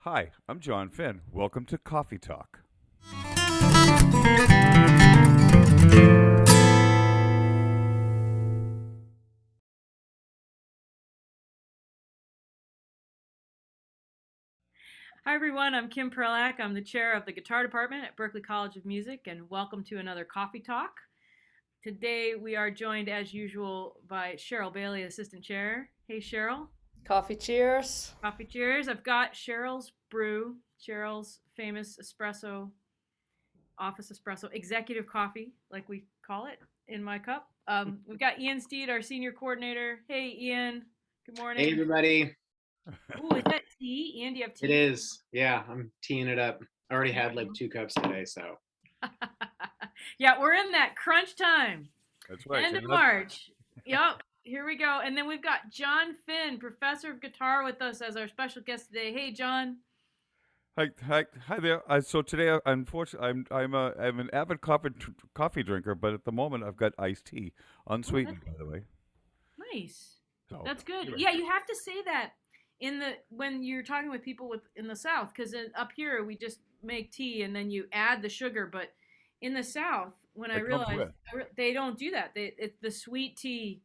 Hi, I'm John Finn. Welcome to Coffee Talk. Hi, everyone. I'm Kim Perlak. I'm the chair of the guitar department at Berkeley College of Music, and welcome to another Coffee Talk. Today, we are joined, as usual, by Cheryl Bailey, assistant chair. Hey, Cheryl. Coffee cheers. Coffee cheers. I've got Cheryl's brew, Cheryl's famous espresso, office espresso, executive coffee, like we call it, in my cup. We've got Ian Steed, our senior coordinator. Hey, Ian. Good Hey morning. everybody, Ooh, is that tea? Ian, do you have it tea? is. Yeah, I'm teeing it up. I already There had like you 2 cups today, so go. Yeah, we're in that crunch time. That's right. End of March. Yep. Here we go. And then we've got John Finn, professor of guitar, with us as our special guest today. Hey, John. Hi there. So today, unfortunately, I'm an avid coffee drinker, but at the moment, I've got iced tea, Oh, that's unsweetened, by the way. nice. So That's good. anyway, Yeah, you have to say that when you're talking with people in the South, because up here we just make tea and then you add the sugar. But in the South, when I it comes realized with. they don't do that. The sweet tea,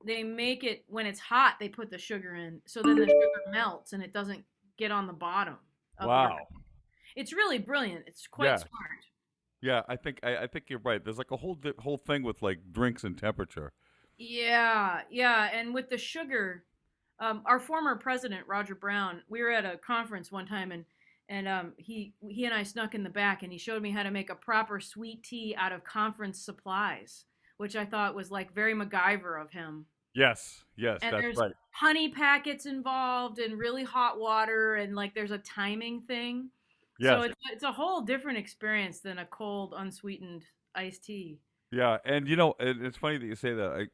they make it when it's hot. They put the sugar in, so then the sugar melts and it doesn't get on the bottom of your. Wow. It's really brilliant. It's quite Yeah, smart. yeah. I think you're right. There's like a whole thing with like drinks and temperature. Yeah, yeah. And with the sugar, our former president Roger Brown, we were at a conference one time, and he and I snuck in the back, and he showed me how to make a proper sweet tea out of conference supplies, which I thought was like very MacGyver of him. Yes, yes, And that's there's right. honey packets involved, and really hot water, and like there's a timing thing. So Yes, it's a whole different experience than a cold, unsweetened iced tea. yeah, and it's funny that you say that.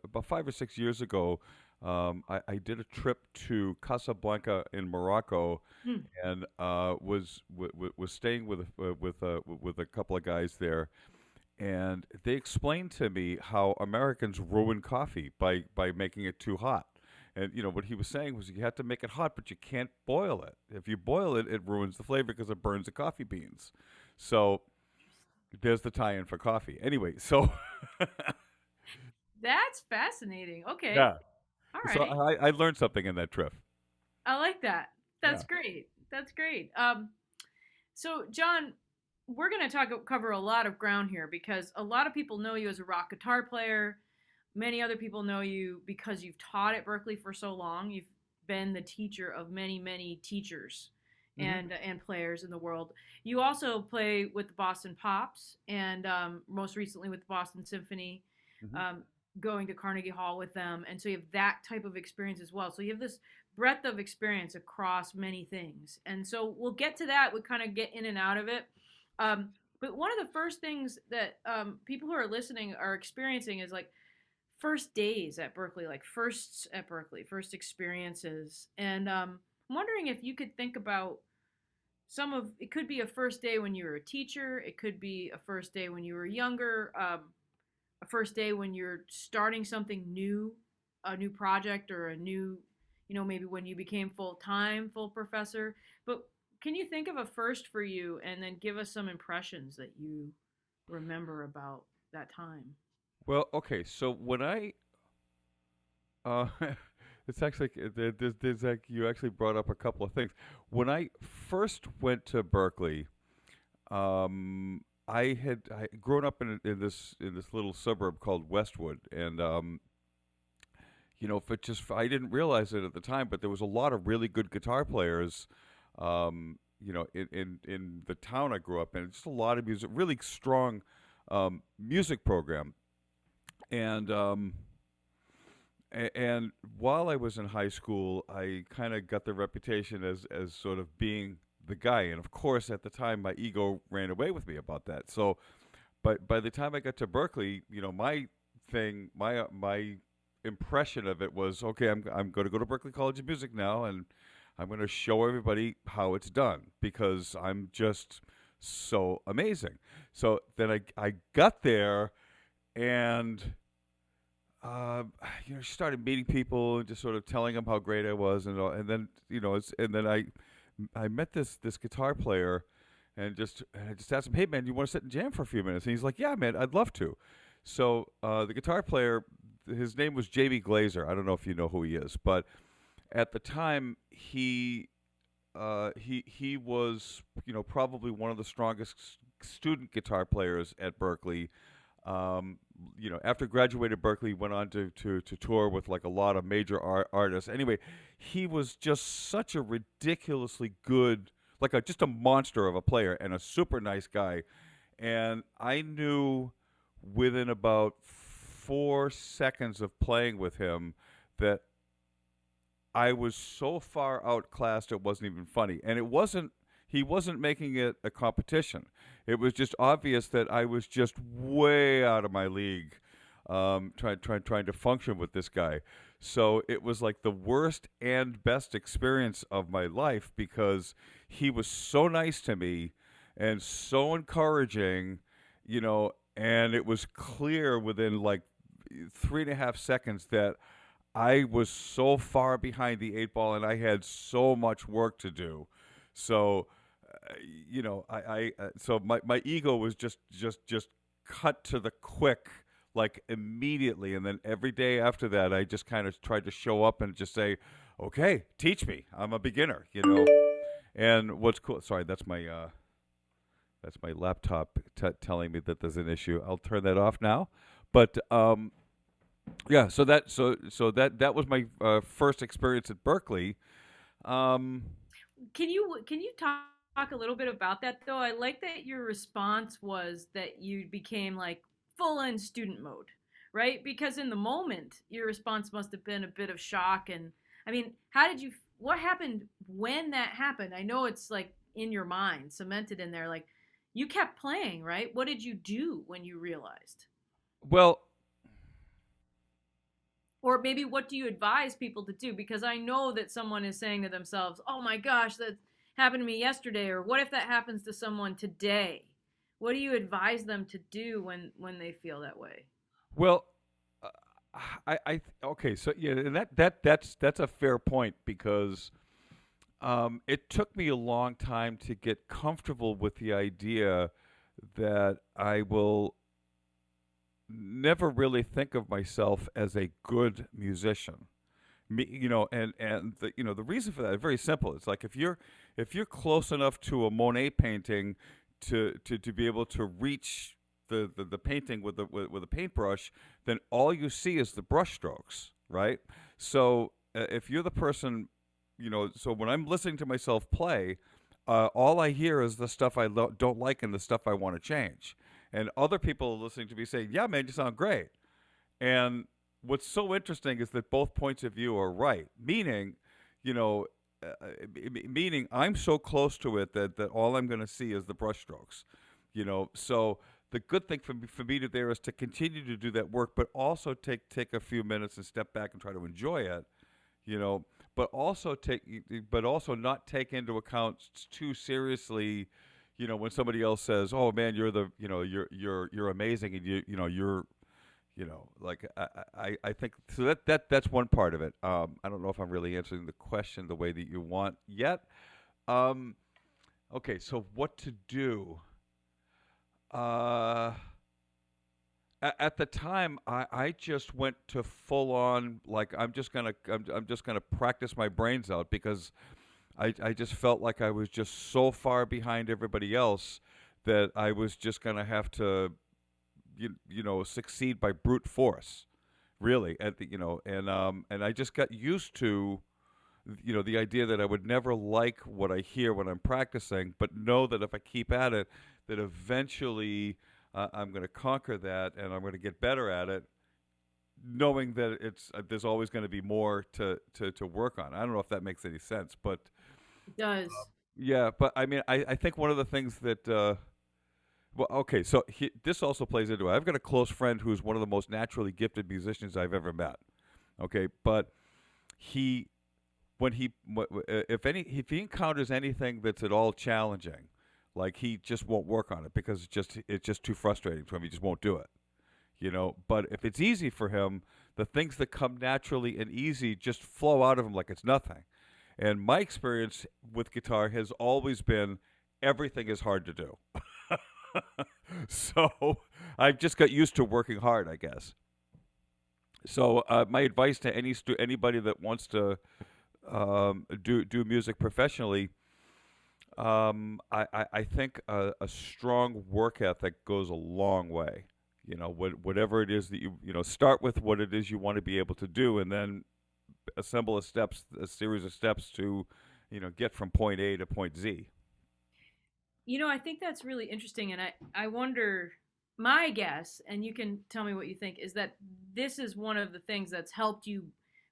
About 5 or 6 years ago, I did a trip to Casablanca in Morocco, Hmm. and was staying with a couple of guys there, and they explained to me how Americans ruin coffee by making it too hot. And what he was saying was you have to make it hot, but you can't boil it. If you boil it, it ruins the flavor because it burns the coffee beans. So there's the tie-in for coffee. Anyway, so That's fascinating. Okay. yeah, All so right. I learned something in that trip. I like that. Yeah. That's great. That's great. So John, we're going to cover a lot of ground here because a lot of people know you as a rock guitar player. Many other people know you because you've taught at Berkeley for so long. You've been the teacher of many, many teachers Hmm. and players in the world. You also play with the Boston Pops and most recently with the Boston Symphony, Hmm. um, going to Carnegie Hall with them. And so you have that type of experience as well. So you have this breadth of experience across many things. And so we'll get to that. We kind of get in and out of it. Um, but one of the first things that people who are listening are experiencing is like first days at Berkeley, like firsts at Berkeley, first experiences. And I'm wondering if you could think about some of it. Could be a first day when you were a teacher, it could be a first day when you were younger, a first day when you're starting something new, a new project or a new, maybe when you became full time, full professor. But can you think of a first for you and then give us some impressions that you remember about that time? Well, okay, so when uh, it's actually there's like you actually brought up a couple of things. When I first went to Berkeley, I grown up in this little suburb called Westwood, and I didn't realize it at the time, but there was a lot of really good guitar players, in the town I grew up in. Just a lot of music, really strong music program, and and while I was in high school, I kind of got the reputation as sort of being the guy, and of course, at the time, my ego ran away with me about that. So, but by the time I got to Berkeley, my impression of it was okay. I'm going to go to Berkeley College of Music now, and I'm going to show everybody how it's done because I'm just so amazing. So then I got there, and uh, started meeting people and just sort of telling them how great I was, and all, and then and then I met this guitar player, and I just asked him, hey man, you want to sit and jam for a few minutes? And he's like, yeah man, I'd love to. So the guitar player, his name was Jamie Glazer. I don't know if you know who he is, but at the time he was probably one of the strongest student guitar players at Berkeley. After graduated Berkeley, went on to tour with like a lot of major artists. Anyway, he was just such a ridiculously good, like just a monster of a player and a super nice guy. And I knew within about 4 seconds of playing with him that I was so far outclassed it wasn't even funny. And it wasn't he wasn't making it a competition. It was just obvious that I was just way out of my league, trying to function with this guy. So it was like the worst and best experience of my life because he was so nice to me and so encouraging, and it was clear within like 3.5 seconds that I was so far behind the eight ball and I had so much work to do. So, so my ego was just cut to the quick, like immediately. And then every day after that, I just kind of tried to show up and just say, okay, teach me. I'm a beginner. And what's cool, sorry, that's my laptop telling me that there's an issue. I'll turn that off now. But, yeah, so that was my first experience at Berkeley. Um, Can you talk a little bit about that though? I like that your response was that you became like full in student mode, right? Because in the moment, your response must have been a bit of shock. And I mean, what happened when that happened? I know it's like in your mind, cemented in there. Like you kept playing, right? What did you do when you realized? well, Or maybe what do you advise people to do? Because I know that someone is saying to themselves, oh my gosh, that happened to me yesterday. Or what if that happens to someone today? What do you advise them to do when they feel that way? well, uh, okay, so yeah, and that's a fair point because it took me a long time to get comfortable with the idea that I will never really think of myself as a good musician. And the reason for that is very simple. It's like if you're close enough to a Monet painting to be able to reach the painting with a paintbrush, then all you see is the brush strokes, right? So if you're the person, so when I'm listening to myself play, all I hear is the stuff I don't like and the stuff I want to change. And other people are listening to me saying, "Yeah, man, you sound great." And what's so interesting is that both points of view are right. You know, meaning I'm so close to it that all I'm going to see is the brushstrokes. So the good thing for me to there is to continue to do that work, but also take a few minutes and step back and try to enjoy it. You know, but also not take into account too seriously. When somebody else says, "Oh man, you're amazing," and you're like I think so that's one part of it. I don't know if I'm really answering the question the way that you want yet. Um, okay, so what to do? Uh, at the time, I just went to full on like I'm just gonna practice my brains out because I just felt like I was just so far behind everybody else that I was just gonna have to succeed by brute force, really. And I just got used to the idea that I would never like what I hear when I'm practicing, but know that if I keep at it, that eventually I'm going to conquer that and I'm going to get better at it, knowing that there's always going to be more to work on. I don't know if that makes any sense, but It does. yeah. But I mean, I think one of the things that well, okay, so this also plays into it. I've got a close friend who's one of the most naturally gifted musicians I've ever met. Okay, but he, when he, if he encounters anything that's at all challenging, like he just won't work on it because it's just too frustrating to him. He just won't do it. But if it's easy for him, the things that come naturally and easy just flow out of him like it's nothing. And my experience with guitar has always been everything is hard to do. So I've just got used to working hard, I guess. So my advice to anybody that wants to do music professionally, I think a strong work ethic goes a long way. Whatever it is that start with what it is you want to be able to do, and then assemble a series of steps to, get from point A to point Z. I think that's really interesting, and I wonder. My guess, and you can tell me what you think, is that this is one of the things that's helped you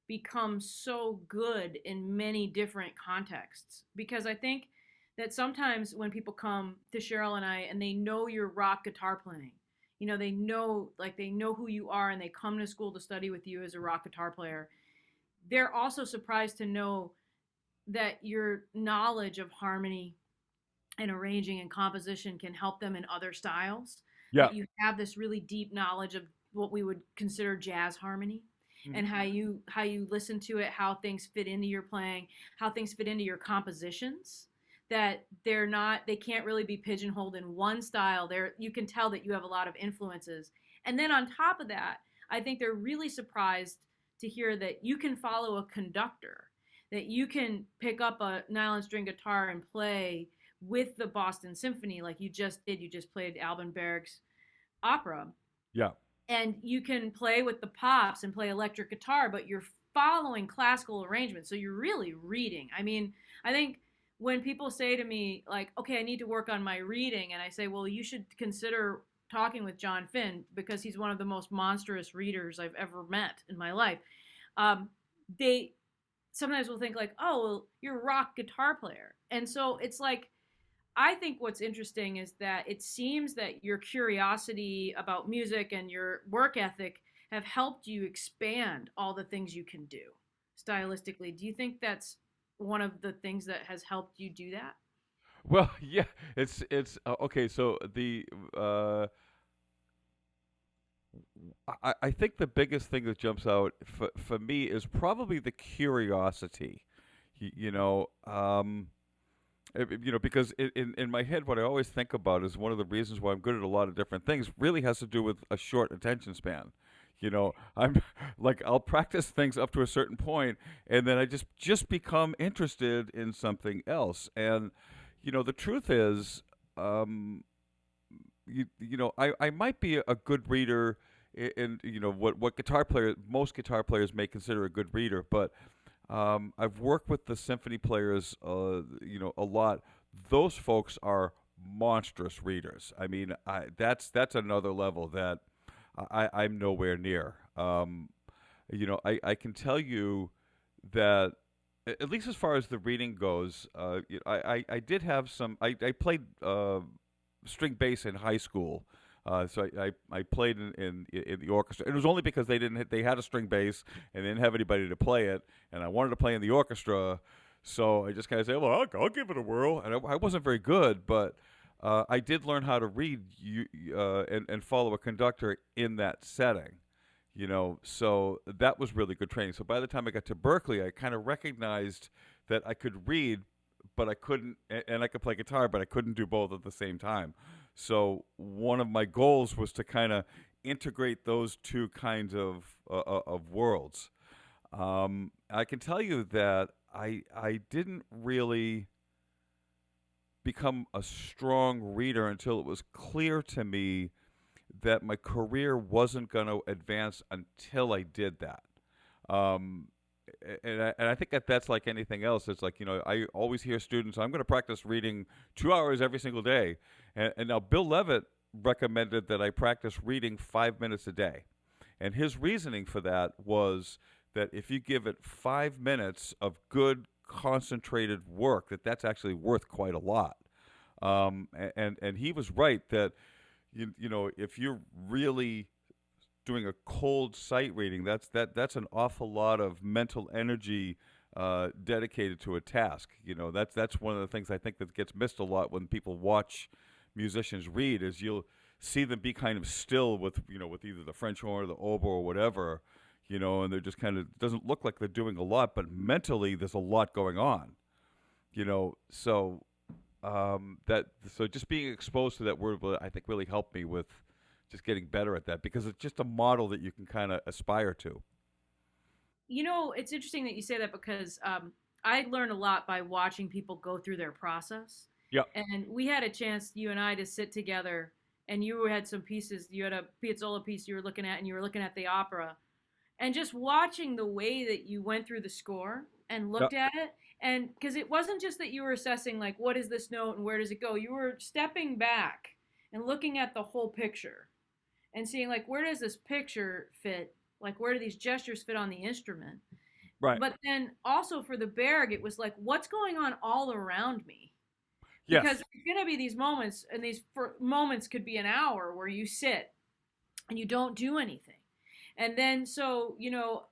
become so good in many different contexts. Because I think that sometimes when people come to Cheryl and I, and they know your rock guitar playing, they know who you are, and they come to school to study with you as a rock guitar player. They're also surprised to know that your knowledge of harmony and arranging and composition can help them in other styles. Yeah. That you have this really deep knowledge of what we would consider jazz harmony, Mhm. and how you listen to it, how things fit into your playing, how things fit into your compositions. That they can't really be pigeonholed in one style. You can tell that you have a lot of influences. And then on top of that, I think they're really surprised to hear that you can follow a conductor, that you can pick up a nylon string guitar and play with the Boston Symphony like you just did. You just played Alban Berg's opera, Yeah. and you can play with the pops and play electric guitar, but you're following classical arrangements. So you're really reading. I mean, I think when people say to me, like, okay, I need to work on my reading, and I say, well, you should consider talking with John Finn because he's one of the most monstrous readers I've ever met in my life. They sometimes will think, like, oh, well, you're a rock guitar player. And so it's like, I think what's interesting is that it seems that your curiosity about music and your work ethic have helped you expand all the things you can do stylistically. Do you think that's one of the things that has helped you do that? Well, yeah, it's okay. So uh, I think the biggest thing that jumps out for me is probably the curiosity. You know, because in my head, what I always think about is one of the reasons why I'm good at a lot of different things really has to do with a short attention span. I'm like I'll practice things up to a certain point, and then I just become interested in something else. And the truth is, um, I might be a good reader in what most guitar players may consider a good reader, but I've worked with the symphony players, a lot. Those folks are monstrous readers. I mean, that's another level that I'm nowhere near. I can tell you that at least as far as the reading goes, I did have some. I played string bass in high school. So I played in the orchestra. It was only because they had a string bass and they didn't have anybody to play it, and I wanted to play in the orchestra. So I just kind of said, "Well, I'll give it a whirl." And I wasn't very good, but I did learn how to read and follow a conductor in that setting. So that was really good training. So by the time I got to Berkeley, I kind of recognized that I could read, but I couldn't, and I could play guitar, but I couldn't do both at the same time. So one of my goals was to kind of integrate those two kinds of worlds. I can tell you that I didn't really become a strong reader until it was clear to me that my career wasn't going to advance until I did that. Um, and I think that that's like anything else. It's like, I always hear students, I'm going to practice reading 2 hours every single day. And now Bill Levitt recommended that I practice reading 5 minutes a day. And his reasoning for that was that if you give it 5 minutes of good, concentrated work, that's actually worth quite a lot. And he was right that, if you're really doing a cold sight reading, that's an awful lot of mental energy dedicated to a task. That's one of the things I think that gets missed a lot when people watch musicians read, is you'll see them be kind of still with with either the French horn or the oboe or whatever, and they're just kind of doesn't look like they're doing a lot, but mentally there's a lot going on, so that so just being exposed to that word I think really helped me with just getting better at that because it's just a model that you can kind of aspire to. It's interesting that you say that because I learn a lot by watching people go through their process. Yeah. And we had a chance, you and I, to sit together, and you had some pieces. You had a Pizzola piece you were looking at, and you were looking at the opera, and just watching the way that you went through the score and Yeah. looked at it, and because it wasn't just that you were assessing like what is this note and where does it go. You were stepping back and looking at the whole picture and seeing like where does this picture fit, like where do these gestures fit on the instrument. Right. But then also for the Berg, it was like what's going on all around me, because Yes. there's going to be these moments, and these moments could be an hour where you sit and you don't do anything. And then, so,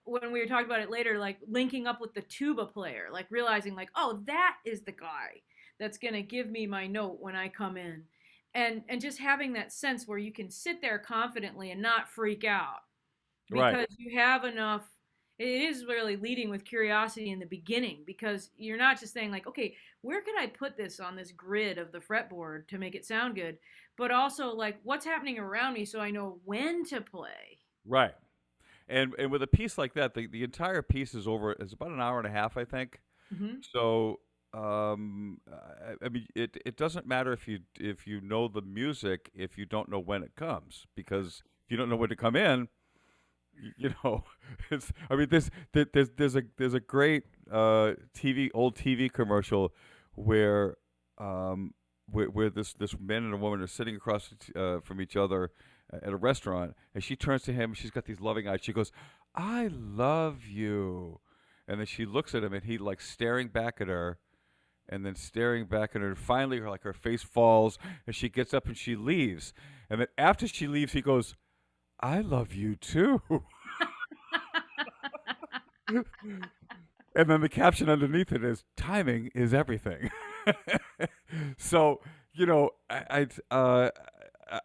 when we were talking about it later, like linking up with the tuba player, like realizing, like, oh, that is the guy that's going to give me my note when I come in. And just having that sense where you can sit there confidently and not freak out Right. because you have enough. It is really leading with curiosity in the beginning, because you're not just saying like, okay, where can I put this on this grid of the fretboard to make it sound good, but also like what's happening around me so I know when to play. Right. And with a piece like that, the entire piece is about an hour and a half, I think. Hmm. So I mean, it doesn't matter if you know the music if you don't know when it comes, because if you don't know when to come in, it's I mean there's a great old TV commercial where where this man and a woman are sitting across from each other at a restaurant, and she turns to him. She's got these loving eyes. She goes, "I love you," and then she looks at him, and he like staring back at her, and then staring back at her. And finally, her face falls, and she gets up and she leaves. And then after she leaves, he goes, "I love you too." And then the caption underneath it is "Timing is everything." So I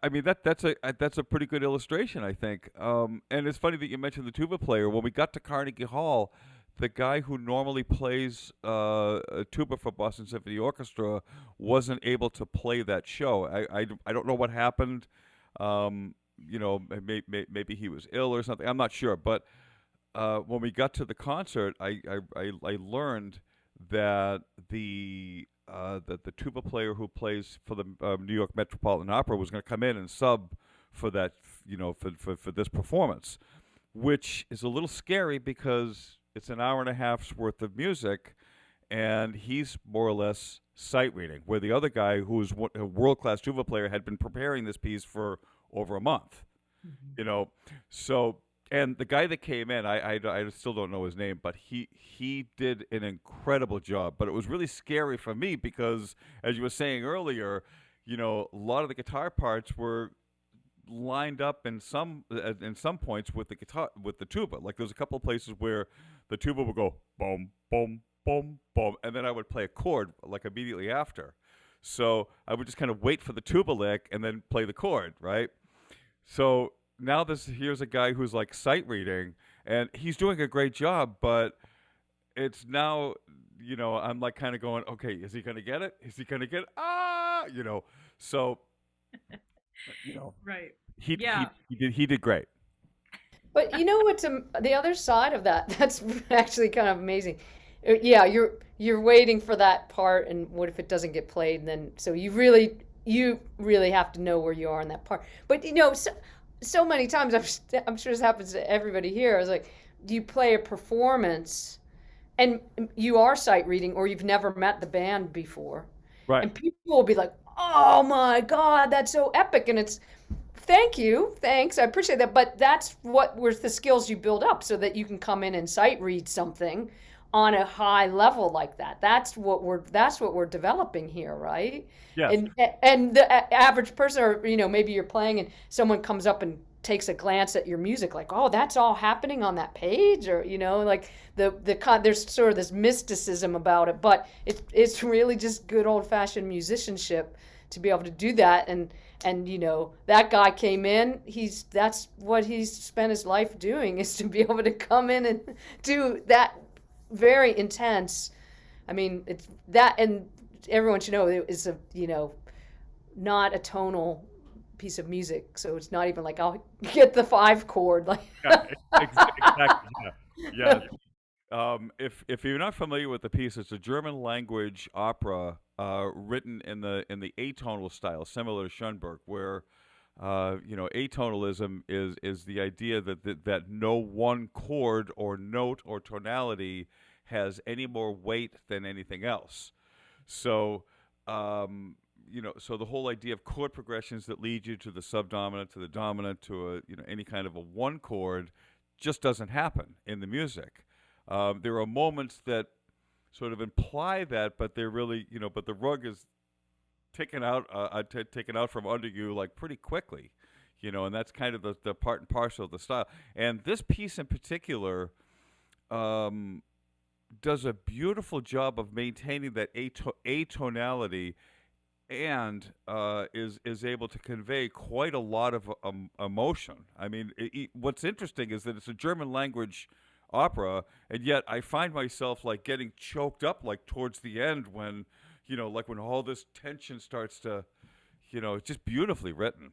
mean that's a pretty good illustration, I think. And it's funny that you mentioned the tuba player. When we got to Carnegie Hall, the guy who normally plays a tuba for Boston Symphony Orchestra wasn't able to play that show. I don't know what happened. Maybe he was ill or something. I'm not sure, but when we got to the concert, I learned that the tuba player who plays for the New York Metropolitan Opera was going to come in and sub for that, for this performance, which is a little scary because it's an hour and a half's worth of music, and he's more or less sight reading, where the other guy, who was a world class tuba player, had been preparing this piece for over a month. Mm-hmm. So, and the guy that came in, I still don't know his name, but he did an incredible job. But it was really scary for me because, as you were saying earlier, a lot of the guitar parts were lined up in some points with the guitar with the tuba. Like there's a couple of places where the tuba would go boom boom boom boom, and then I would play a chord like immediately after. So I would just kind of wait for the tuba lick and then play the chord, right? So now here's a guy who's like sight reading, and he's doing a great job, but it's now, I'm like kind of going, okay, is he gonna get it? Is he gonna get it? So Right. he Yeah. he did great. But you know what's the other side of that? That's actually kind of amazing. Yeah, you're waiting for that part, and what if it doesn't get played? And then so you really have to know where you are in that part. But so many times I'm sure this happens to everybody here. I was like, do you play a performance, and you are sight reading, or you've never met the band before, Right. and people will be like, "Oh my God, that's so epic!" And it's thank you, thanks, I appreciate that. But that's what was the skills you build up so that you can come in and sight read something on a high level like that. That's what we're developing here, right? Yes. And the average person, or maybe you're playing and someone comes up and takes a glance at your music, like, oh, that's all happening on that page, or like there's sort of this mysticism about it, but it's really just good old fashioned musicianship to be able to do that. And that guy came in, that's what he's spent his life doing, is to be able to come in and do that very intense. I mean, it's that, and everyone should know it's a, not a tonal piece of music, so it's not even like I'll get the 5 chord like. Yeah, exactly. Yeah. If you're not familiar with the piece, it's a German language opera written in the atonal style, similar to Schoenberg, where atonalism is the idea that no one chord or note or tonality has any more weight than anything else. So, so the whole idea of chord progressions that lead you to the subdominant, to the dominant, to any kind of a one chord, just doesn't happen in the music. There are moments that sort of imply that, but they're really, but the rug is taken out from under you like pretty quickly, and that's kind of the part and parcel of the style. And this piece in particular does a beautiful job of maintaining that atonality, and is able to convey quite a lot of emotion. I mean, what's interesting is that it's a German language opera, and yet I find myself like getting choked up like towards the end when, like when all this tension starts to, it's just beautifully written.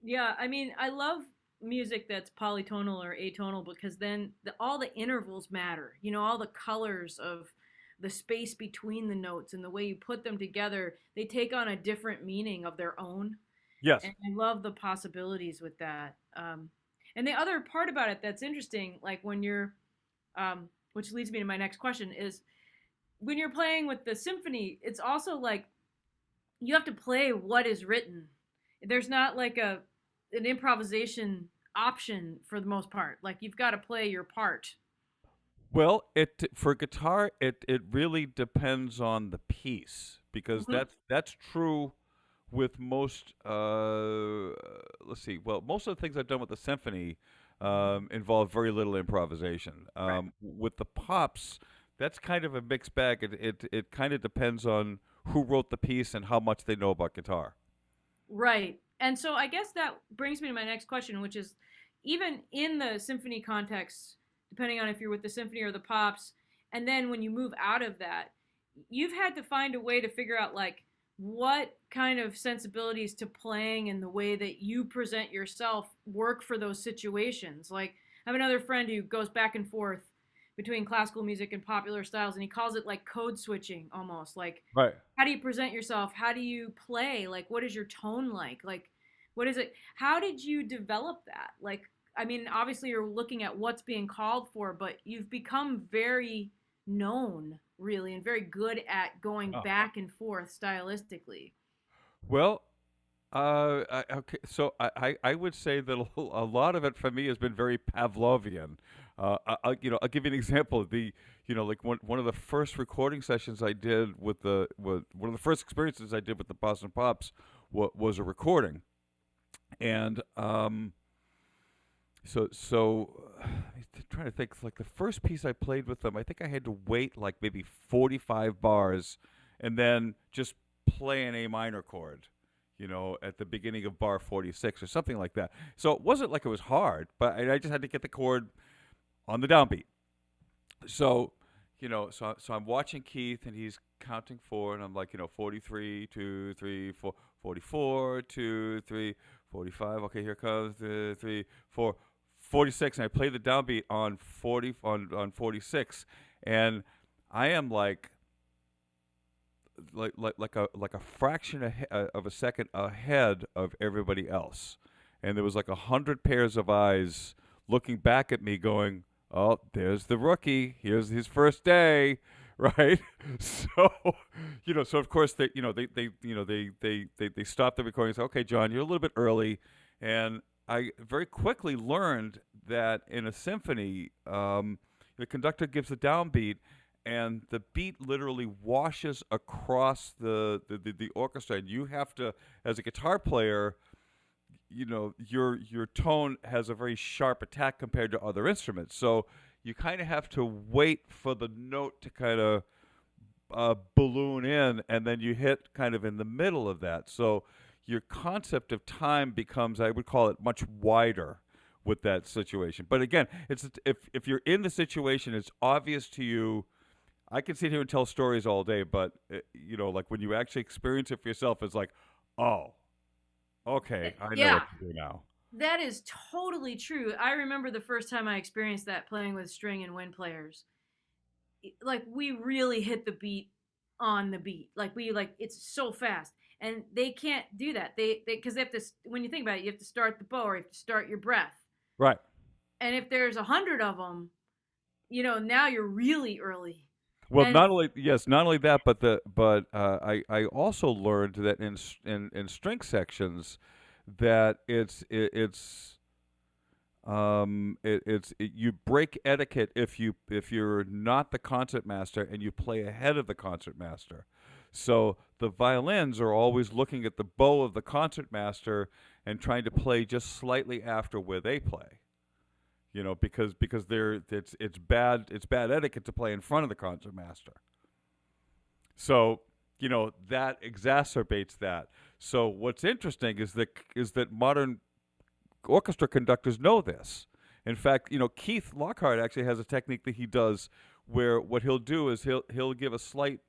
Yeah, I mean, I love music that's polytonal or atonal because then all the intervals matter. All the colors of the space between the notes and the way you put them together, they take on a different meaning of their own. Yes. And I love the possibilities with that. And the other part about it that's interesting, like when you're, which leads me to my next question, is when you're playing with the symphony, it's also like you have to play what is written. There's not like an improvisation option for the most part. Like you've got to play your part. Well, for guitar, it really depends on the piece, because that's true with most. Let's see. Well, most of the things I've done with the symphony involve very little improvisation. Right. With the pops, that's kind of a mixed bag. It kind of depends on who wrote the piece and how much they know about guitar. Right. And so I guess that brings me to my next question, which is even in the symphony context, depending on if you're with the symphony or the pops, and then when you move out of that, you've had to find a way to figure out like what kind of sensibilities to playing and the way that you present yourself work for those situations. Like I have another friend who goes back and forth between classical music and popular styles, and he calls it like code switching almost. Like, Right. how do you present yourself? How do you play? Like, what is your tone like? Like, what is it? How did you develop that? Like, I mean, obviously you're looking at what's being called for, but you've become very known, really, and very good at going Oh. back and forth stylistically. Well, okay, so I would say that a lot of it for me has been very Pavlovian. I'll give you an example. Like one of the first recording sessions I did with one of the first experiences I did with the Boston Pops was a recording, and I'm trying to think. Like the first piece I played with them, I think I had to wait like maybe 45 bars, and then just play an A minor chord, at the beginning of bar 46 or something like that. So it wasn't like it was hard, but I just had to get the chord on the downbeat. So, so I'm watching Keith, and he's counting 4, and I'm like, 43, 2, 3, 4, 44, 2, 3, 45. Okay, here comes the 3, 4, 46, and I play the downbeat on 46, and I am like a fraction of a second ahead of everybody else, and there was like 100 pairs of eyes looking back at me, going, "Oh, there's the rookie. Here's his first day." Right. So, so of course they stopped the recording and said, "Okay, John, you're a little bit early." And I very quickly learned that in a symphony, the conductor gives the downbeat, and the beat literally washes across the orchestra, and you have to, as a guitar player, your tone has a very sharp attack compared to other instruments. So you kind of have to wait for the note to kind of balloon in, and then you hit kind of in the middle of that. So your concept of time becomes, I would call it, much wider with that situation. But again, it's if you're in the situation, it's obvious to you. I can sit here and tell stories all day, but like when you actually experience it for yourself, it's like, oh, okay, I know Yeah, what to do now. that is totally true. I remember the first time I experienced that playing with string and wind players. Like we really hit the beat on the beat. Like we like it's so fast, and they can't do that. They because they have to. When you think about it, you have to start the bow or you have to start your breath. Right. And if there's 100 of them, now you're really early. Well, And not only that, but I also learned that in string sections that you break etiquette if you're not the concert master and you play ahead of the concert master. So the violins are always looking at the bow of the concert master and trying to play just slightly after where they play. Because it's bad etiquette to play in front of the concert master. So that exacerbates that. So what's interesting is that modern orchestra conductors know this. In fact, Keith Lockhart actually has a technique that he does where what he'll do is he'll give a slight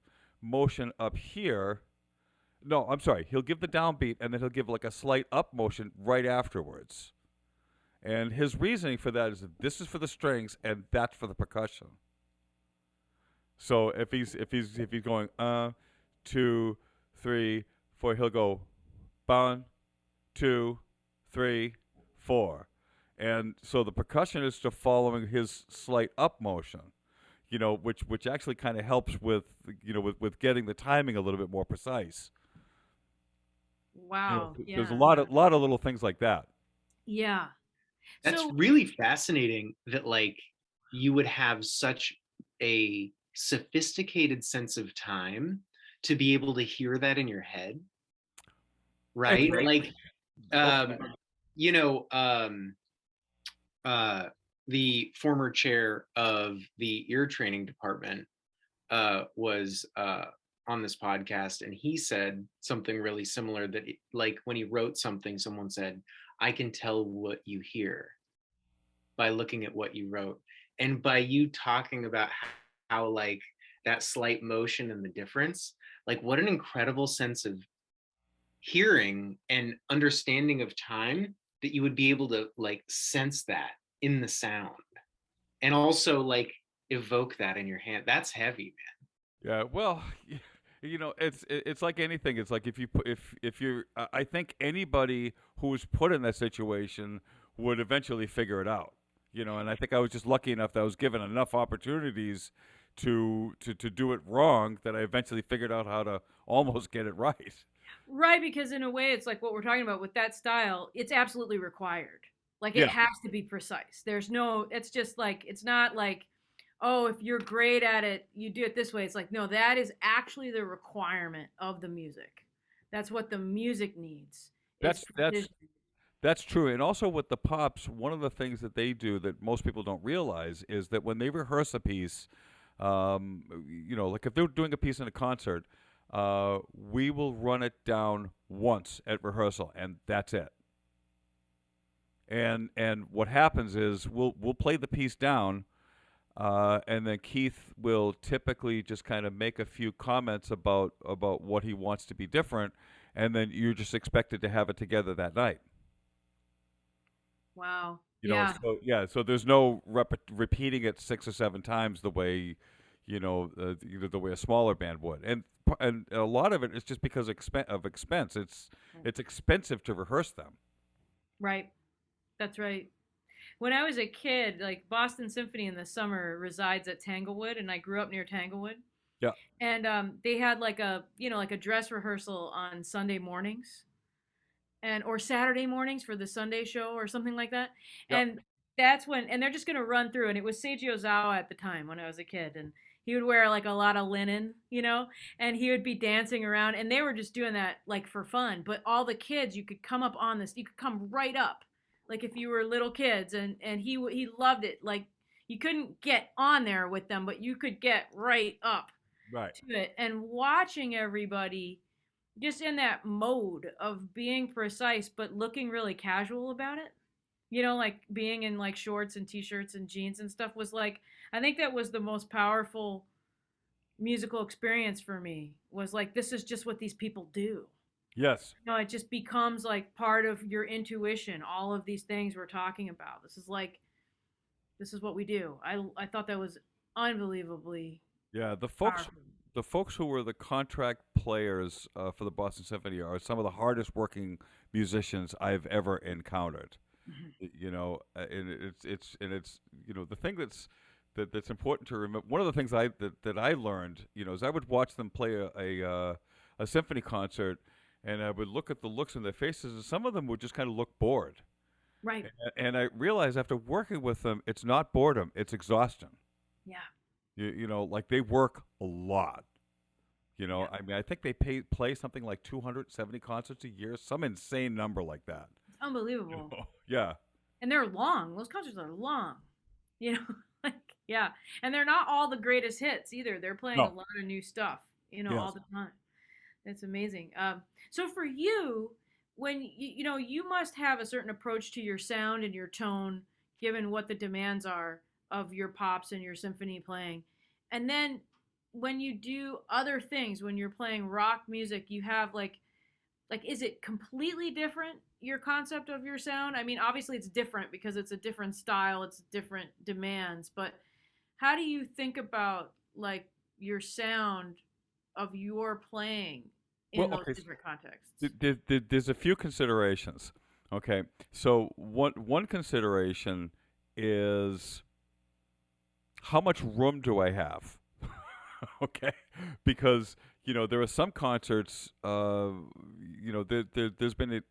motion up here. No, I'm sorry. He'll give the downbeat and then he'll give like a slight up motion right afterwards. And his reasoning for that is that this is for the strings and that's for the percussion. So if he's going 2, 3, 4, he'll go 1, 2, 3, 4, and so the percussionists are following his slight up motion. Which actually kind of helps with getting the timing a little bit more precise. wow, There's a yeah, lot of little things like that. yeah. That's So really fascinating that like you would have such a sophisticated sense of time to be able to hear that in your head, right? Exactly. Like um you know uh the former chair of the ear training department was on this podcast, and he said something really similar that like when he wrote something, someone said, I can tell what you hear by looking at what you wrote. And by you talking about how like that slight motion and the difference, like what an incredible sense of hearing and understanding of time that you would be able to like sense that in the sound and also like evoke that in your hand. That's heavy, Yeah, well, it's like anything. It's like if you're, I think anybody who's put in that situation would eventually figure it out. And I think I was just lucky enough that I was given enough opportunities to do it wrong that I eventually figured out how to almost get it right. right, because in a way, it's like what we're talking about with that style. It's absolutely required. Like it Yeah, has to be precise. There's no. It's just like it's not like, oh, if you're great at it, you do it this way. It's like no, that is actually the requirement of the music. That's what the music needs is that's that's precision. That's true. And also with the pops, one of the things that they do that most people don't realize is that when they rehearse a piece, like if they're doing a piece in a concert, we will run it down once at rehearsal, and that's it. And what happens is we'll play the piece down, and then Keith will typically just kind of make a few comments about what he wants to be different, and then you're just expected to have it together that night. Wow. Yeah. So there's no repeating it 6 or 7 times the way, the way a smaller band would, and a lot of it is just because of expense. It's expensive to rehearse them. Right. That's right. When I was a kid, like Boston Symphony in the summer resides at Tanglewood, and I grew up near Tanglewood. Yeah, And they had like a dress rehearsal on Sunday mornings, and or Saturday mornings for the Sunday show or something like that. yeah. And that's when and they're just gonna run through. And it was Seiji Ozawa at the time when I was a kid, and he would wear like a lot of linen, and he would be dancing around, and they were just doing that like for fun. But all the kids, you could come up on this, you could come right up, like if you were little kids, and he loved it. Like you couldn't get on there with them, but you could get right up. Right. to it, and watching everybody just in that mode of being precise but looking really casual about it. Like being in like shorts and t-shirts and jeans and stuff was like, I think that was the most powerful musical experience for me, was like, this is just what these people do. Yes. It just becomes like part of your intuition. All of these things we're talking about. This is what we do. I thought that was unbelievably Yeah. powerful. The folks who were the contract players for the Boston Symphony are some of the hardest working musicians I've ever encountered. And it's the thing that's important to remember. One of the things that I learned, is I would watch them play a symphony concert, and I would look at the looks in their faces, and some of them would just kind of look bored. Right. And I realized after working with them, it's not boredom, it's exhaustion. Yeah. Like they work a lot. Yeah. I mean, I think they play something like 270 concerts a year, some insane number like that. It's unbelievable. Yeah. And they're long. Those concerts are long. You know, like, yeah. And they're not all the greatest hits either. They're playing a No. lot of new stuff, all Yes. the time. It's amazing. So for you, when you must have a certain approach to your sound and your tone, given what the demands are of your pops and your symphony playing. And then when you do other things, when you're playing rock music, you have like is it completely different, your concept of your sound? I mean, obviously it's different because it's a different style, it's different demands, but how do you think about like your sound of your playing in Well, those okay. different contexts? There's a few considerations. Okay, so one consideration is how much room do I have? Okay, because there are some concerts. There's been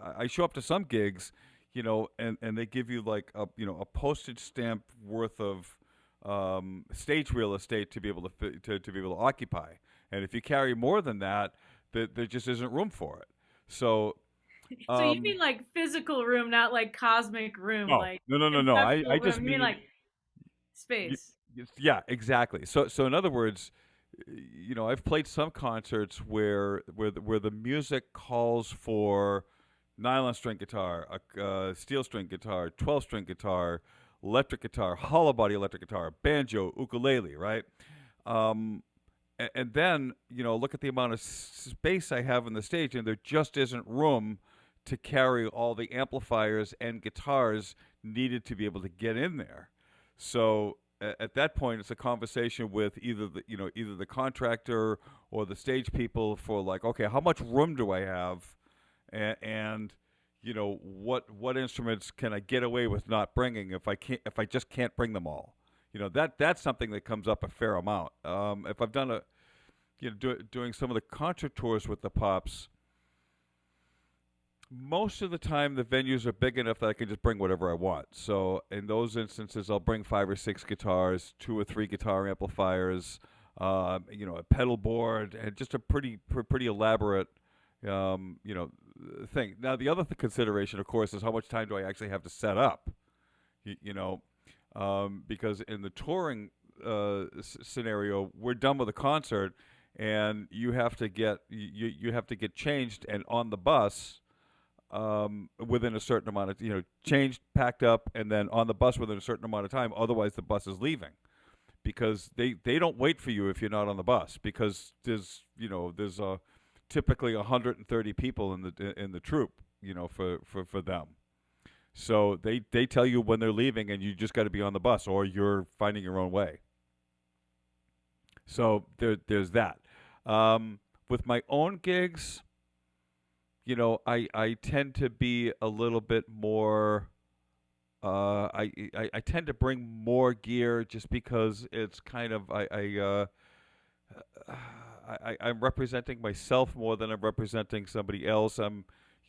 I show up to some gigs, and they give you like a postage stamp worth of stage real estate to be able to be able to occupy, and if you carry more than that, there just isn't room for it. So So you um, mean like physical room, not like cosmic room, no, like no, no, no, no. I conceptual just room. You mean mean like space? yeah, exactly. So in other words, I've played some concerts where the music calls for nylon string guitar, a steel string guitar, 12-string guitar, electric guitar, hollow body electric guitar, banjo, ukulele, right? Um, and then look at the amount of space I have on the stage, and there just isn't room to carry all the amplifiers and guitars needed to be able to get in there. So at that point, it's a conversation with either the contractor or the stage people for like, okay, how much room do I have, and what instruments can I get away with not bringing if I just can't bring them all. That's something that comes up a fair amount. If I've done doing some of the concert tours with the Pops, most of the time the venues are big enough that I can just bring whatever I want. So in those instances, I'll bring 5 or 6 guitars, 2 or 3 guitar amplifiers, a pedal board, and just a pretty elaborate, thing. Now the other consideration, of course, is how much time do I actually have to set up? You, you know, because in the touring scenario, we're done with the concert, and you have to get changed and on the bus within a certain amount of changed, packed up, and then on the bus within a certain amount of time. Otherwise, the bus is leaving because they don't wait for you if you're not on the bus because there's typically 130 people in the troop for them. So they tell you when they're leaving, and you just got to be on the bus, or you're finding your own way. So there's that. With my own gigs, I tend to be a little bit more. I tend to bring more gear just because it's kind of I'm representing myself more than I'm representing somebody else.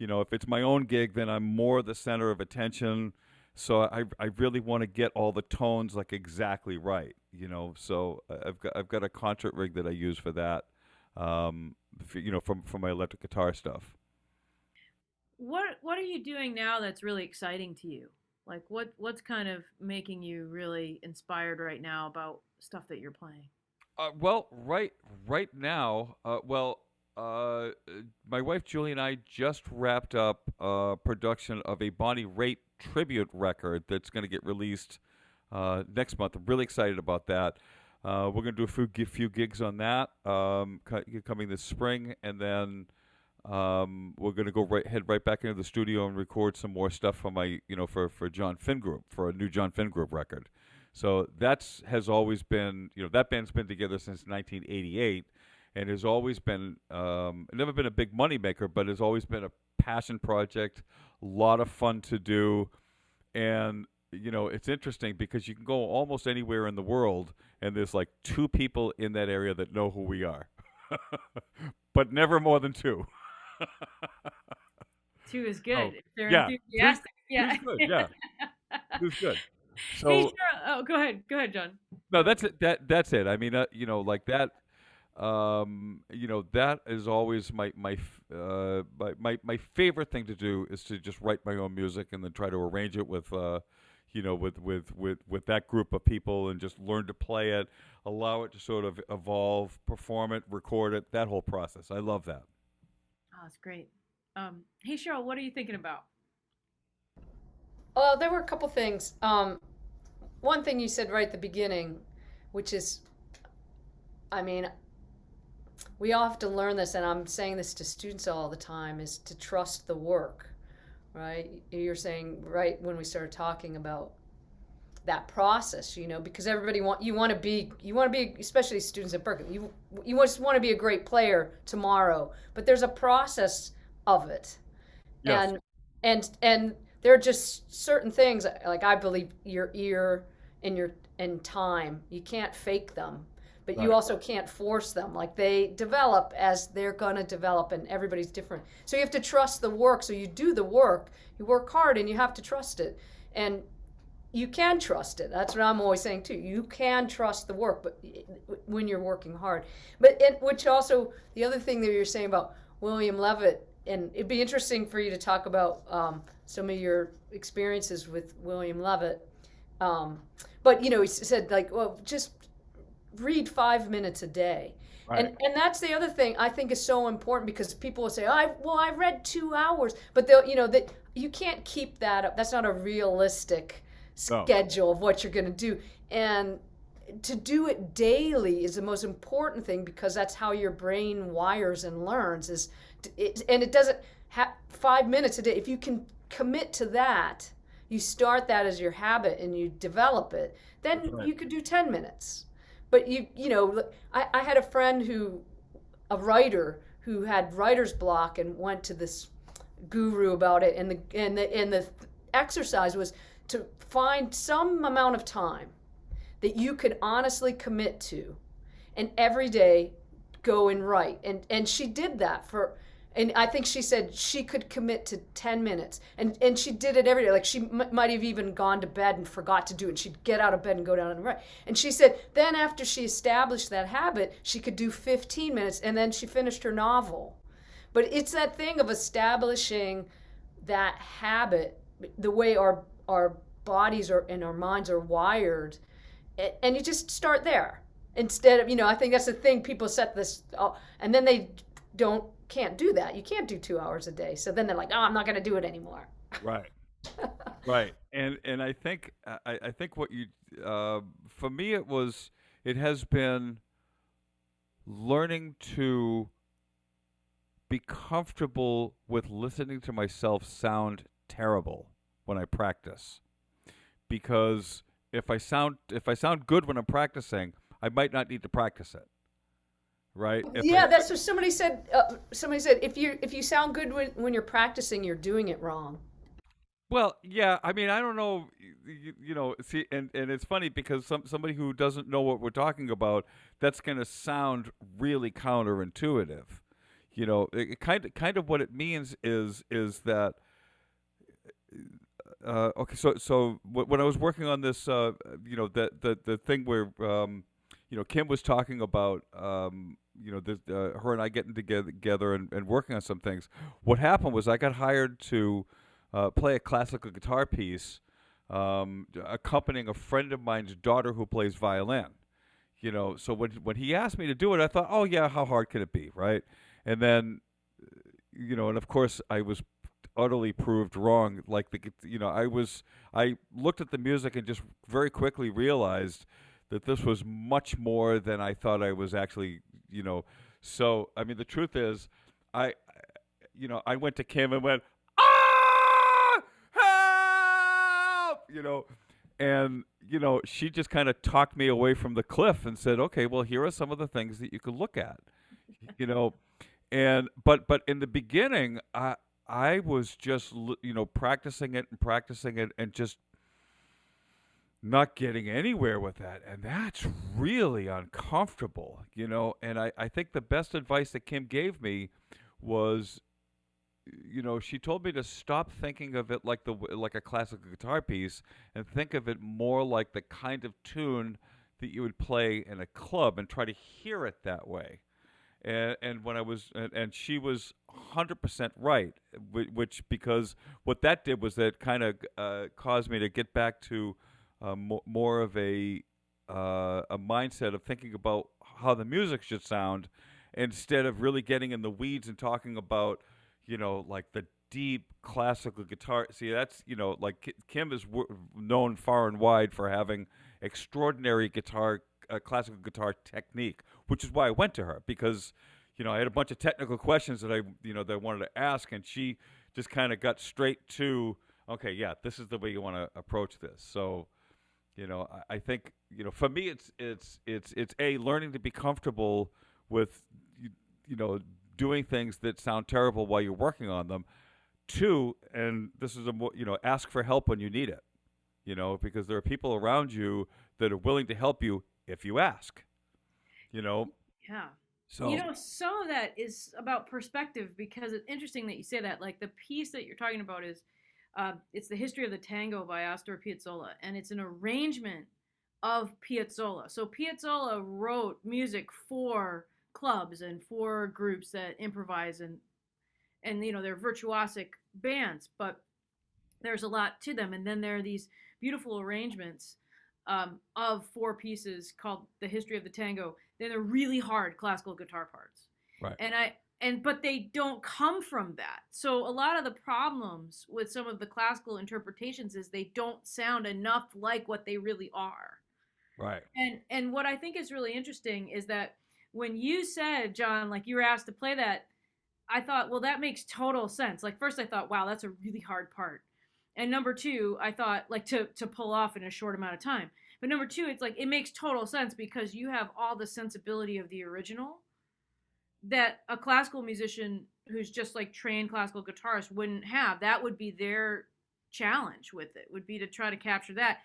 If it's my own gig, then I'm more the center of attention. So I really want to get all the tones like exactly right. So I've got a concert rig that I use for that. For my electric guitar stuff. What are you doing now that's really exciting to you? Like what's kind of making you really inspired right now about stuff that you're playing? Well, right now, uh, my wife Julie and I just wrapped up production of a Bonnie Raitt tribute record that's going to get released next month. I'm really excited about that. We're going to do a few gigs on that coming this spring, and then we're going to head right back into the studio and record some more stuff for for John Finn Group, for a new John Finn Group record. So that's has always been, that band's been together since 1988, and has always been never been a big money maker, but has always been a passion project, a lot of fun to do. And it's interesting because you can go almost anywhere in the world, and there's like two people in that area that know who we are, but never more than two. Two is good. Oh, If they're yeah, enthusiastic. Yeah. two's good. Yeah, two's good. Hey, So Cheryl. Oh, go ahead. Go ahead, John. no, that's it. That's it. I mean, like that. That is always my favorite thing to do is to just write my own music and then try to arrange it with with that group of people and just learn to play it, allow it to sort of evolve, perform it, record it, that whole process. I love that. Oh, that's great. Hey, Cheryl, what are you thinking about? Well, there were a couple things. One thing you said right at the beginning, which is, I mean, we all have to learn this, and I'm saying this to students all the time, is to trust the work, right? You're saying right when we started talking about that process, because everybody you want to be, especially students at Berkeley, you just want to be a great player tomorrow, but there's a process of it. Yes. And there are just certain things, like I believe your ear and time, you can't fake them, but you Right. also can't force them. Like, they develop as they're gonna develop, and everybody's different. So you have to trust the work. So you do the work, you work hard, and you have to trust it. And you can trust it. That's what I'm always saying too. You can trust the work, but when you're working hard. Which also, the other thing that you're saying about William Levitt, and it'd be interesting for you to talk about some of your experiences with William Levitt. But he said, like, well, just read 5 minutes a day. Right. And that's the other thing I think is so important, because people will say, I read 2 hours, but that you can't keep that up. That's not a realistic No. schedule of what you're going to do. And to do it daily is the most important thing, because that's how your brain wires and learns. And it doesn't have 5 minutes a day. If you can commit to that, you start that as your habit and you develop it, then Right. you could do 10 minutes. But I had a friend a writer who had writer's block and went to this guru about it, and the exercise was to find some amount of time that you could honestly commit to, and every day go and write. And she did that and I think she said she could commit to 10 minutes, and she did it every day. Like, she might have even gone to bed and forgot to do it. She'd get out of bed and go down and write. And she said then, after she established that habit, she could do 15 minutes, and then she finished her novel. But it's that thing of establishing that habit, the way our bodies and our minds are wired, and you just start there instead of, I think that's the thing, people set this, and then they can't do that. You can't do 2 hours a day. So then they're like, oh, I'm not going to do it anymore. Right. Right. And I think what you for me it has been learning to be comfortable with listening to myself sound terrible when I practice, because if I sound good when I'm practicing, I might not need to practice it. Right? That's what somebody said. Somebody said, if you sound good when you're practicing, you're doing it wrong. Well, yeah. I mean, I don't know. See, and it's funny because somebody who doesn't know what we're talking about, that's going to sound really counterintuitive. It kind of what it means is that. Okay, so when I was working on this, the thing where Kim was talking about, her and I getting together and working on some things. What happened was I got hired to play a classical guitar piece, accompanying a friend of mine's daughter who plays violin. So when he asked me to do it, I thought, oh yeah, how hard can it be, right? And then, and of course I was utterly proved wrong. Like I looked at the music and just very quickly realized that this was much more than I thought I was actually, So I mean, the truth is, I, I went to Kim and went, ah, help, and she just kind of talked me away from the cliff and said, okay, well, here are some of the things that you could look at, you know, but in the beginning, I was just practicing it and just not getting anywhere with that, and that's really uncomfortable, and I think the best advice that Kim gave me was, she told me to stop thinking of it like a classical guitar piece and think of it more like the kind of tune that you would play in a club and try to hear it that way. And when I was and she was 100% right, which because what that did was that kind of caused me to get back to more of a mindset of thinking about how the music should sound instead of really getting in the weeds and talking about like the deep classical guitar. See, that's like Kim is known far and wide for having extraordinary classical guitar technique, which is why I went to her, because I had a bunch of technical questions that I wanted to ask, and she just kind of got straight to, okay, yeah, this is the way you want to approach this. So I think for me it's a learning to be comfortable with doing things that sound terrible while you're working on them. Two, and this is a more ask for help when you need it, because there are people around you that are willing to help you if you ask, you know. Yeah. So Some of that is about perspective, because it's interesting that you say that. Like, the piece that you're talking about is, it's the history of the tango by Astor Pizzola, and it's an arrangement of Pizzola. So Pizzola wrote music for clubs and for groups that improvise, and they're virtuosic bands, but there's a lot to them. And then there are these beautiful arrangements of four pieces called The History of the Tango. Then they're really hard classical guitar parts. right, But they don't come from that. So a lot of the problems with some of the classical interpretations is they don't sound enough like what they really are. right, And what I think is really interesting is that when you said, John, like you were asked to play that, I thought, well, that makes total sense. Like, first I thought, wow, that's a really hard part. And number two, I thought, like, to pull off in a short amount of time. But number two, it's like, it makes total sense because you have all the sensibility of the original that a classical musician who's just like trained classical guitarist wouldn't have. That would be their challenge with it, would be to try to capture that.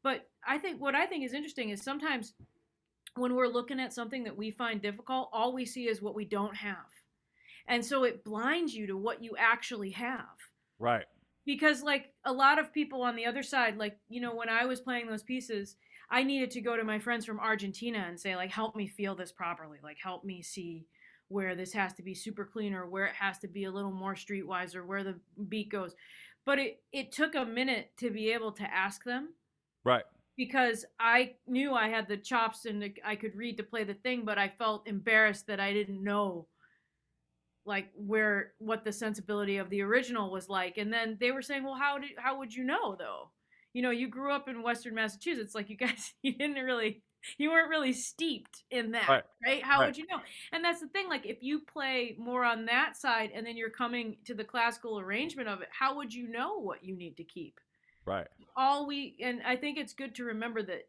But what I think is interesting is sometimes when we're looking at something that we find difficult, all we see is what we don't have. And so it blinds you to what you actually have. right, Because, like, a lot of people on the other side, like, when I was playing those pieces, I needed to go to my friends from Argentina and say, like, help me feel this properly. Like, help me see where this has to be super clean, or where it has to be a little more streetwise, or where the beat goes. But it took a minute to be able to ask them, right, because I knew I had the chops and I could read to play the thing, but I felt embarrassed that I didn't know, like, what the sensibility of the original was like. And then they were saying, well, how would you know, though? You grew up in Western Massachusetts, like, you guys, you weren't really steeped in that, right? How would you know? And that's the thing, like, if you play more on that side and then you're coming to the classical arrangement of it, how would you know what you need to keep? right. And I think it's good to remember that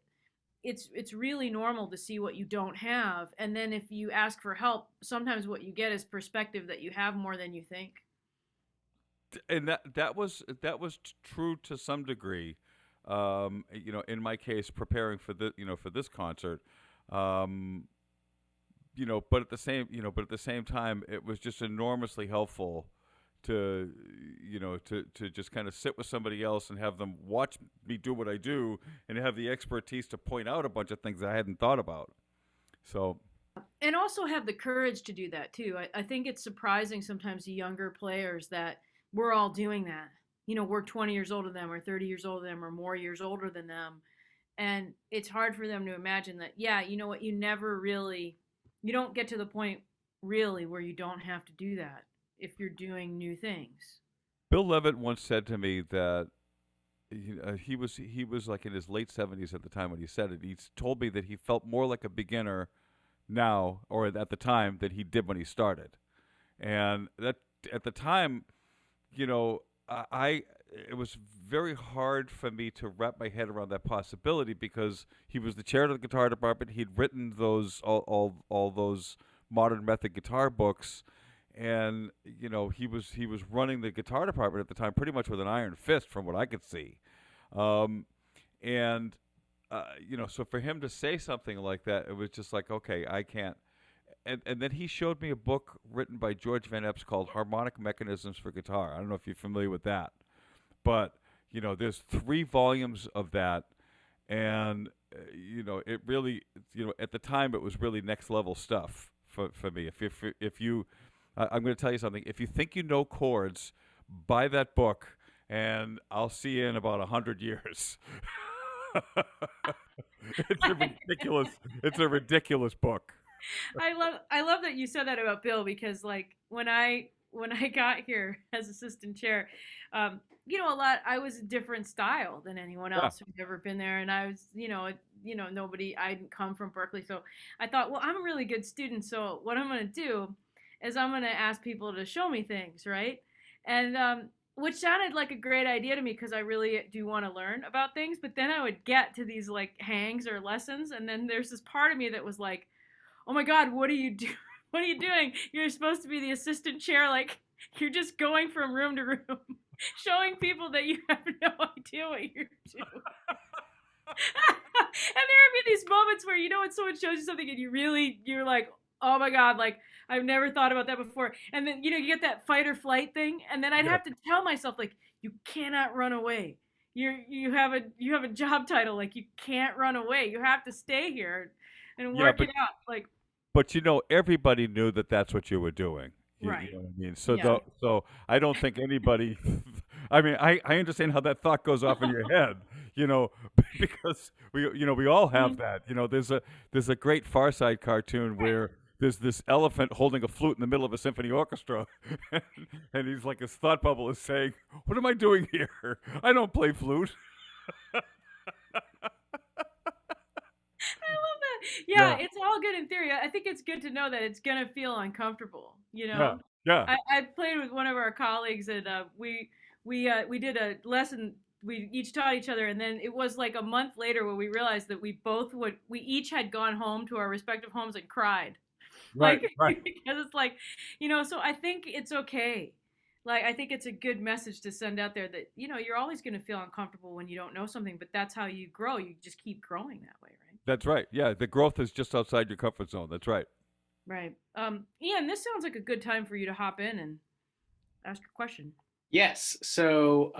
it's really normal to see what you don't have, and then if you ask for help, sometimes what you get is perspective that you have more than you think. And that was true to some degree. In my case, preparing for this concert, but at the same time, it was just enormously helpful to to just kind of sit with somebody else and have them watch me do what I do and have the expertise to point out a bunch of things that I hadn't thought about. So, and also have the courage to do that too. I think it's surprising sometimes to younger players that we're all doing that. We're 20 years older than them, or 30 years older than them, or more years older than them, And it's hard for them to imagine that, yeah, you know what, you don't get to the point really where you don't have to do that if you're doing new things. Bill Levitt once said to me that he was like in his late 70s at the time when he said it. He told me that he felt more like a beginner now, or at the time, than he did when he started. And that at the time, you know, I it was very hard for me to wrap my head around that possibility because he was the chair of the guitar department. He'd written those all those modern method guitar books, and you know he was running the guitar department at the time pretty much with an iron fist, from what I could see. Um, and you know, so for him to say something like that, it was just like, okay, I can't. And then he showed me a book written by George Van Epps called Harmonic Mechanisms for Guitar. I don't know if you're familiar with that, but you know, there's 3 volumes of that, and you know, it really, you know, at the time it was really next level stuff for me. If you, I'm going to tell you something. If you think you know chords, buy that book, and I'll see you in about 100 years. It's a ridiculous. It's a ridiculous book. I love that you said that about Bill, because like when I got here as assistant chair, you know, I was a different style than anyone Yeah. else who'd ever been there, and I was, nobody. I didn't come from Berkeley, so I thought, well, I'm a really good student, so what I'm gonna do is I'm gonna ask people to show me things, right? And which sounded like a great idea to me because I really do want to learn about things. But then I would get to these like hangs or lessons, and then there's this part of me that was like, oh my God, what are you doing? What are you doing? You're supposed to be the assistant chair. Like, you're just going from room to room, showing people that you have no idea what you're doing. And there would be these moments where, when someone shows you something and you're like, oh my God, like, I've never thought about that before. And then, you get that fight or flight thing. And then I'd Yeah. have to tell myself, like, you cannot run away. You have a job title. Like, you can't run away. You have to stay here and Yeah, work it out. Like, but you know, everybody knew that that's what you were doing. You right. know what I mean? So Yeah. so I don't think anybody. I mean, I understand how that thought goes off in your head. You know, because we all have that. You know, there's a great Far Side cartoon where there's this elephant holding a flute in the middle of a symphony orchestra, and he's like, his thought bubble is saying, "What am I doing here? I don't play flute." I love that. Yeah, it's all good in theory. I think it's good to know that it's gonna feel uncomfortable. Yeah, yeah, I played with one of our colleagues, and we did a lesson. We each taught each other, and then it was like a month later where we realized that we each had gone home to our respective homes and cried, right, like right. because it's like, So I think it's okay. Like, I think it's a good message to send out there that you're always going to feel uncomfortable when you don't know something, but that's how you grow. You just keep growing that way, right? That's right. Yeah, the growth is just outside your comfort zone. That's right. Right. Ian, this sounds like a good time for you to hop in and ask a question. Yes. So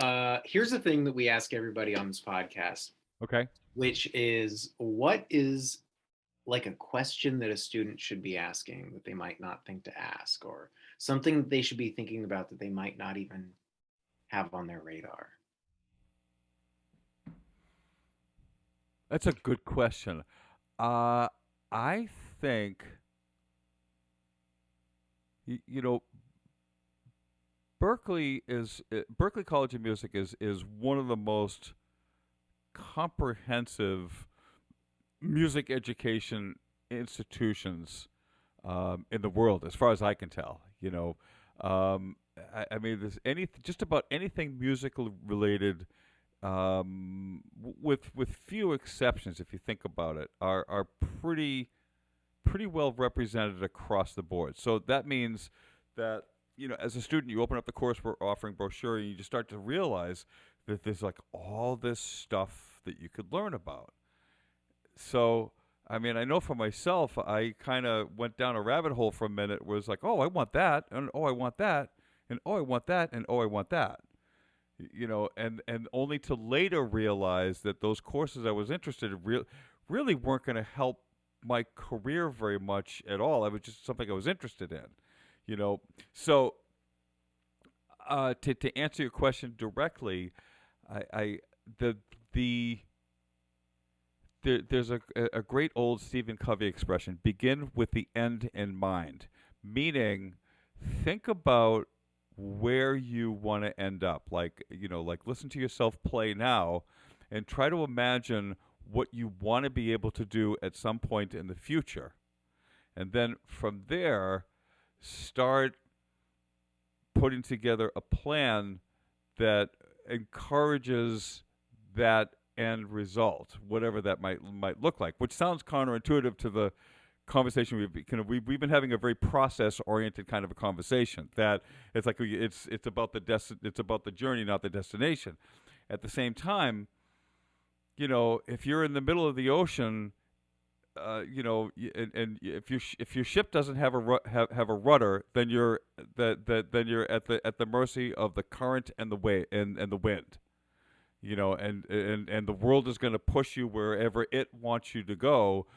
here's the thing that we ask everybody on this podcast, Okay. which is, what is like a question that a student should be asking that they might not think to ask, or something that they should be thinking about that they might not even have on their radar? That's a good question. I think you know, Berkeley College of Music is one of the most comprehensive music education institutions in the world, as far as I can tell. I mean, there's just about anything musical related, with few exceptions, if you think about it, are pretty well represented across the board. So that means that as a student, you open up the course we're offering brochure, and you just start to realize that there's like all this stuff that you could learn about. So, I mean, I know for myself, I kind of went down a rabbit hole for a minute where it's like, oh, I want that, and oh, I want that, and oh, I want that, and oh, I want that. And only to later realize that those courses I was interested in really weren't going to help my career very much at all. It was just something I was interested in. So to answer your question directly, I the there's a great old Stephen Covey expression: begin with the end in mind, meaning think about where you want to end up. Like, like listen to yourself play now, and try to imagine what you want to be able to do at some point in the future, and then from there, start putting together a plan that encourages that end result, whatever that might look like. Which sounds counterintuitive to the conversation we've been having, a very process oriented kind of a conversation, that it's like it's about it's about the journey, not the destination. At the same time, if you're in the middle of the ocean, and if your ship doesn't have have a rudder, then then you're at the mercy of the current and the way and the wind. And the world is going to push you wherever it wants you to go.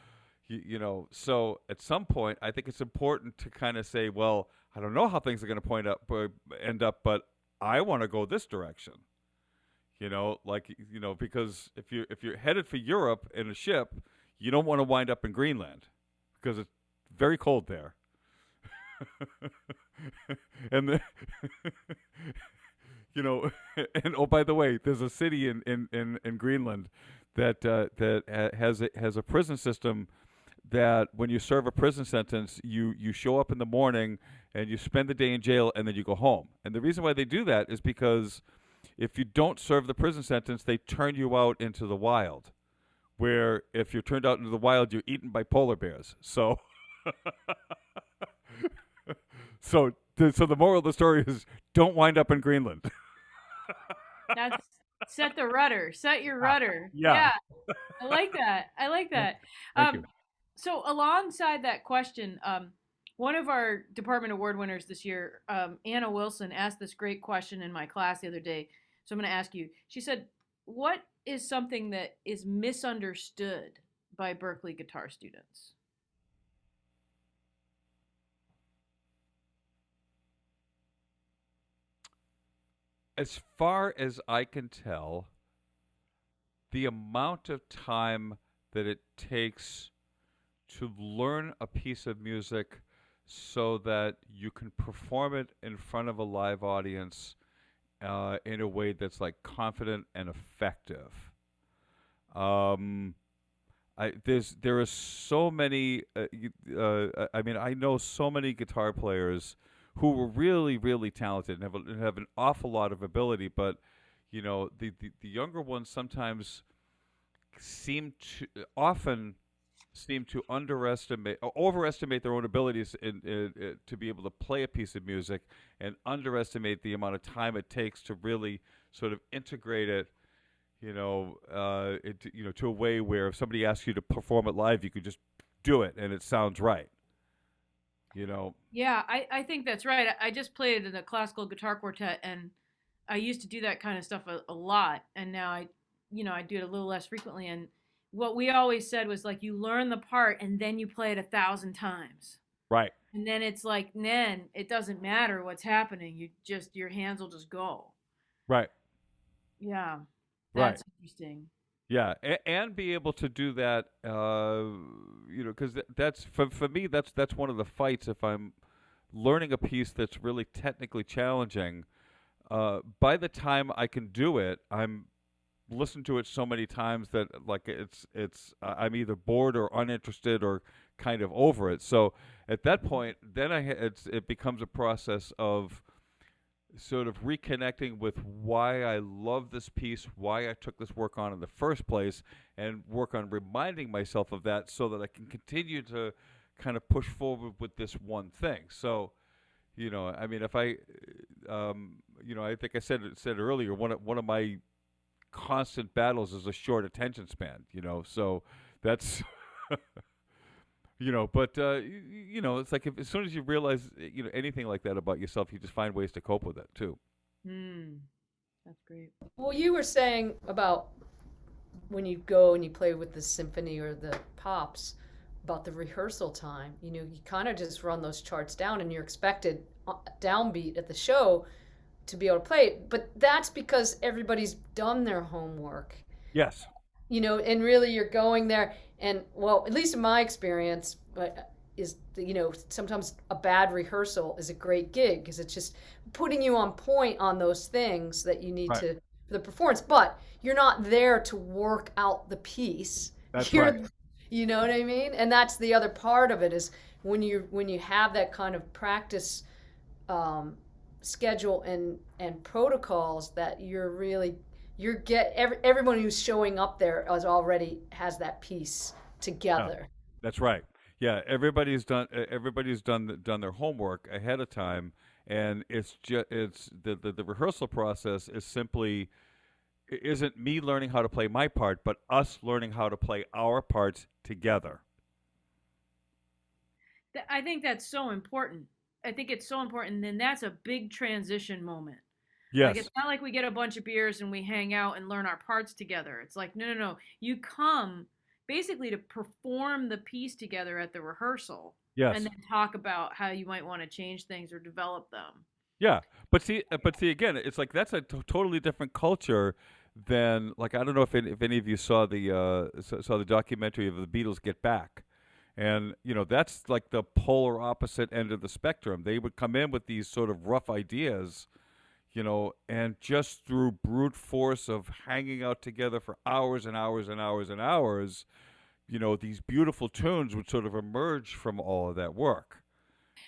So at some point, I think it's important to kind of say, well, I don't know how things are going to end up, but I want to go this direction. Because if you're headed for Europe in a ship, you don't want to wind up in Greenland because it's very cold there. and the, and oh, by the way, there's a city in Greenland that has a prison system that when you serve a prison sentence, you show up in the morning and you spend the day in jail and then you go home. And the reason why they do that is because if you don't serve the prison sentence, they turn you out into the wild, where if you're turned out into the wild, you're eaten by polar bears. So, so the moral of the story is don't wind up in Greenland. That's set your rudder. Yeah. I like that. Thank you. So alongside that question, one of our department award winners this year, Anna Wilson, asked this great question in my class the other day. So I'm going to ask you. She said, what is something that is misunderstood by Berkeley guitar students? As far as I can tell, the amount of time that it takes to learn a piece of music so that you can perform it in front of a live audience in a way that's like confident and effective. There are so many. I know so many guitar players who were really, really talented and have an awful lot of ability, but the younger ones sometimes often seem to overestimate their own abilities to be able to play a piece of music, and underestimate the amount of time it takes to really sort of integrate it, to a way where if somebody asks you to perform it live, you could just do it and it sounds right. Yeah, I think that's right. I just played in a classical guitar quartet, and I used to do that kind of stuff a lot, and now I do it a little less frequently. And what we always said was like, you learn the part and then you play it 1,000 times. Right. And then it's like, then it doesn't matter what's happening. Your hands will just go. Right. Yeah. That's right. Interesting. Yeah, and be able to do that, because that's for me. That's one of the fights. If I'm learning a piece that's really technically challenging, by the time I can do it, I'm listened to it so many times that like I'm either bored or uninterested or kind of over it. So at that point, then it becomes a process of sort of reconnecting with why I love this piece, why I took this work on in the first place, and work on reminding myself of that so that I can continue to kind of push forward with this one thing. So, if I, I think I said earlier, one of my constant battles is a short attention span. So that's. But it's like as soon as you realize, anything like that about yourself, you just find ways to cope with it too. That's great. Well, you were saying about when you go and you play with the symphony or the pops, about the rehearsal time. You kind of just run those charts down, and you're expected downbeat at the show to be able to play it. But that's because everybody's done their homework. Yes. and really you're going there, and well, at least in my experience, but sometimes a bad rehearsal is a great gig because it's just putting you on point on those things that you need Right. to for the performance. But you're not there to work out the piece. That's right. You're, you know what I mean? And that's the other part of it is when you have that kind of practice um, schedule and protocols that everyone who's showing up there is already has that piece Yeah, together. that's right. Yeah, everybody's done their homework ahead of time, and it's the rehearsal process is simply isn't me learning how to play my part, but us learning how to play our parts together. I think that's so important. I think it's so important. And that's a big transition moment. Like, it's Yes. not like we get a bunch of beers and we hang out and learn our parts together. It's like, no, no, no. You come basically to perform the piece together at the rehearsal and Yes. then talk about how you might want to change things or develop them. Yeah, but see again, it's like that's a totally different culture than like I don't know if any of you saw saw the documentary of the Beatles Get Back, and that's like the polar opposite end of the spectrum. They would come in with these sort of rough ideas, and just through brute force of hanging out together for hours and hours and hours and hours, these beautiful tunes would sort of emerge from all of that work.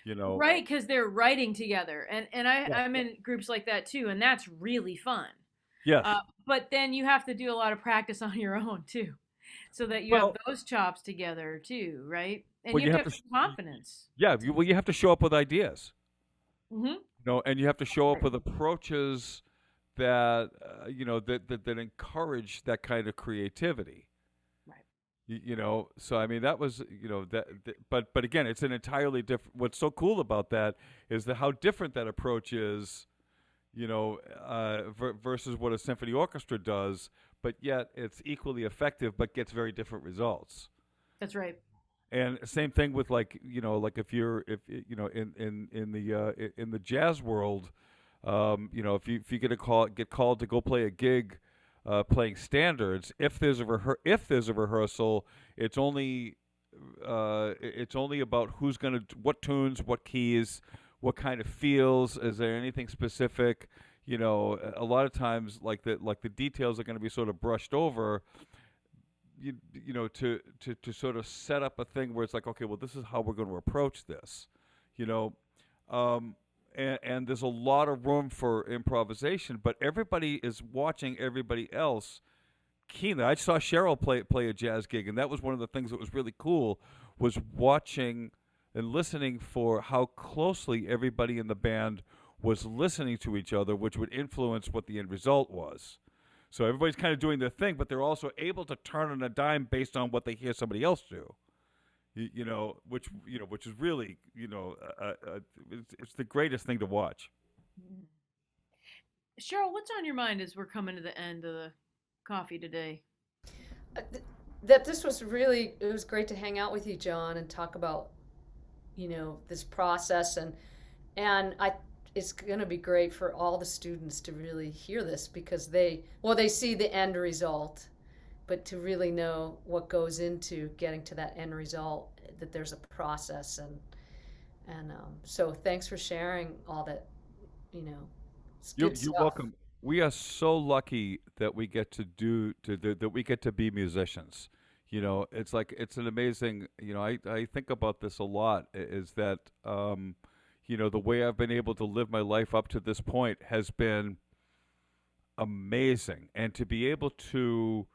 You know, Right, because they're writing together. And yes, I'm in groups like that too, and that's really fun. yes. But then you have to do a lot of practice on your own too, so that you have Well, those chops together too, right? And well, you have you to have have to. some confidence. Yeah, you have to show up with ideas, Hmm. and you have to show up with approaches that that encourage that kind of creativity. Right. So I mean that was but again, it's an entirely different. What's so cool about that is that how different that approach is, versus what a symphony orchestra does, but yet it's equally effective, but gets very different results. That's right. And same thing with like like if in the jazz world, if you get called to go play a gig, playing standards, if there's a rehearsal, it's only about who's gonna what tunes, what keys, what kind of feels. Is there anything specific? A lot of times like the details are going to be sort of brushed over, to sort of set up a thing where it's like, okay, well, this is how we're going to approach this, you know, um, and there's a lot of room for improvisation, but everybody is watching everybody else keenly. I saw Cheryl play a jazz gig, and that was one of the things that was really cool, was watching and listening for how closely everybody in the band was listening to each other, which would influence what the end result was. So everybody's kind of doing their thing, but they're also able to turn on a dime based on what they hear somebody else do. Which is really, it's the greatest thing to watch. Cheryl, what's on your mind as we're coming to the end of the coffee today? That this was really it was great to hang out with you, John, and talk about this process, and I it's going to be great for all the students to really hear this because they see the end result, but to really know what goes into getting to that end result, that there's a process, and so thanks for sharing all that. you know it's good You're stuff. welcome. We are so lucky that we get to that we get to be musicians. It's like it's an amazing. I think about this a lot. Is that the way I've been able to live my life up to this point has been amazing, and to be able to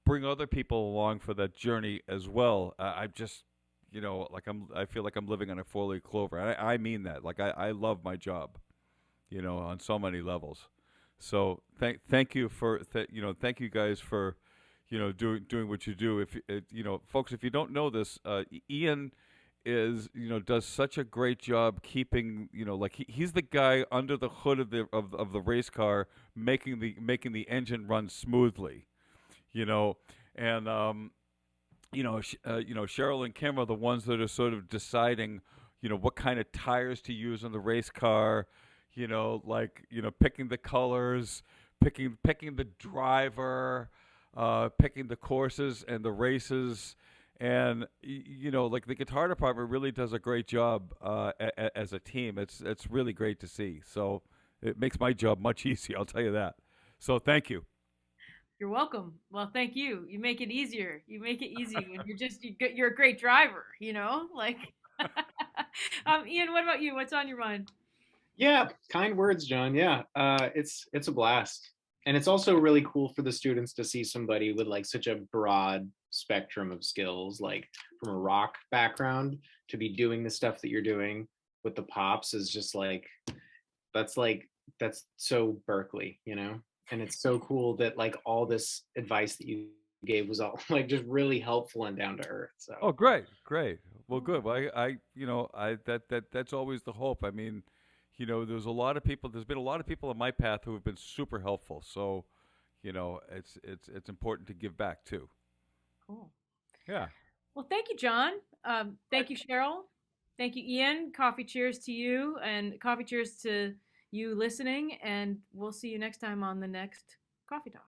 bring other people along for that journey as well. I'm just, like I feel like I'm living on a four-leaf clover. And I mean that. Like I love my job, on so many levels. So thank you thank you guys for, doing what you do. If folks, if you don't know this, Ian is does such a great job keeping like he's the guy under the hood of the race car making the engine run smoothly, you know, and Cheryl and Kim are the ones that are sort of deciding, what kind of tires to use on the race car, like picking the colors, picking the driver, picking the courses and the races. And like the guitar department really does a great job as a team. It's really great to see. So it makes my job much easier. I'll tell you that. So thank you. You're welcome. Well, thank you. You make it easier. You make it easy when you're a great driver. Like. Ian, what about you? What's on your mind? Yeah, kind words, John. Yeah, it's a blast, and it's also really cool for the students to see somebody with like such a broad spectrum of skills, like from a rock background, to be doing the stuff that you're doing with the pops is just that's like that's so Berkeley, and it's so cool that like all this advice that you gave was all like just really helpful and down to earth. So Oh, great, great. Well, good. Well, that's always the hope. I mean, there's a lot of people. There's been a lot of people in my path who have been super helpful. So, it's important to give back too. Cool. Yeah. Well, thank you, John. Thank you, Cheryl. Thank you, Ian. Coffee cheers to you, and coffee cheers to you listening. And we'll see you next time on the next Coffee Talk.